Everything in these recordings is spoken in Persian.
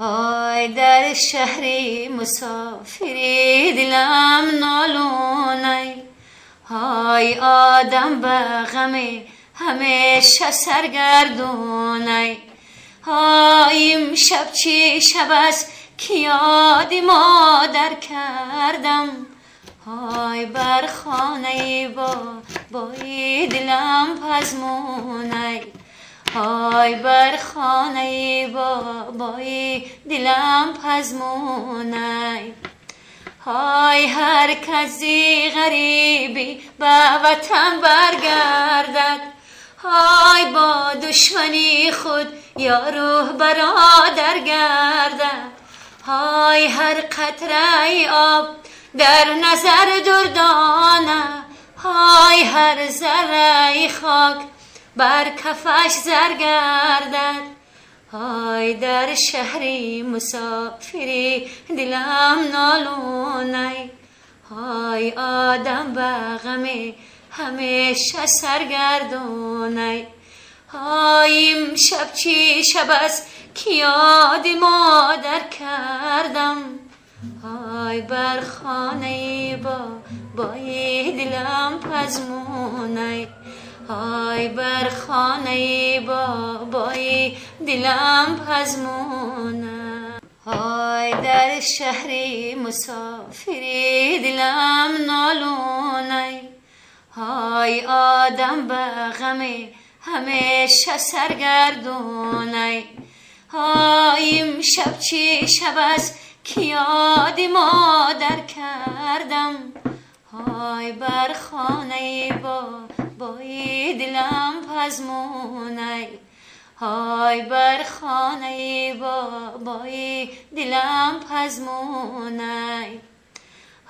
های در شهری مسافری دلم نالونی، های آدم به غم همیشه سرگردونی. های امشب چی شب است که یاد مادر کردم، های بر خانه بای دلم پزمونی، های بر خانه بای دلم پزمونی. های هر کسی غریبی به وطن برگردد، های با دشمنی خود یا روح برادر گردد. های هر قطره آب در نظر دردانه، های هر ذره خاک بر کفش زر گردد. های در شهری مسافری دلم نالونی، های آدم به غم همیشه سرگردونی. های امشب چی شب است که یاد مادر کردم، های بر خانه بای دلم پزمونی، های بر خانه بای دلم پزمونی. های در شهری مسافری دلم نالونی، های آدم به غم همیشه سرگردونی. های امشب چی شب است که یاد مادر کردم، های بر خانه بای دلم پزمونی، های بر خانه بای دلم پزمونی.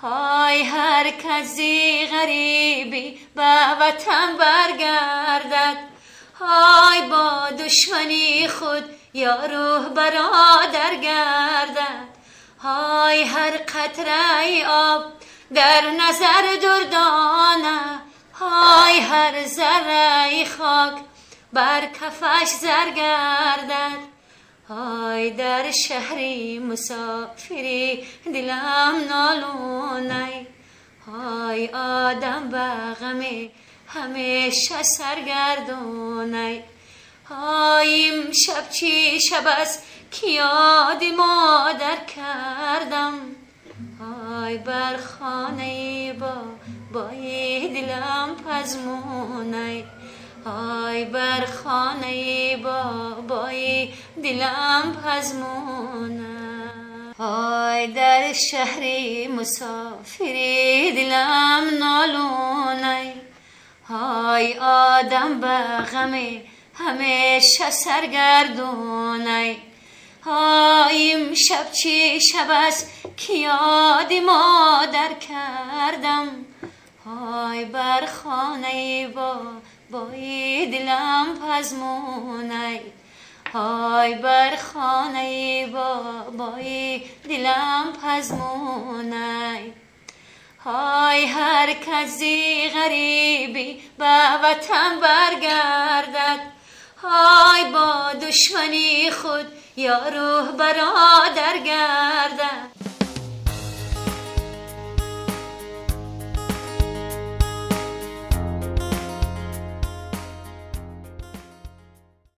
های هر کسی غریبی به وطن برگردد، های با دشمنی خود یا روح برادر گردد. های هر قطره آب در نظر دردانه، های هر ذره خاک بر کفش زر گردد. های در شهری مسافری دلم نالونی، های آدم به غم همیشه سرگردونی. های امشب چی شب است که یاد مادر کردم، های بر خانه بای دلم پزمونی، های بر خانه بای دلم پزمونی. های در شهری مسافری دلم نالونی، های آدم به غم همیشه سرگردونی. های امشب چی شب است که یاد مادر کردم، های بر خانه بای دلم پزمونی، های بر خانه بای دلم پزمونی. های هر کسی غریبی به وطن برگردد، های با دشمنی خود یا روح برادر گردد.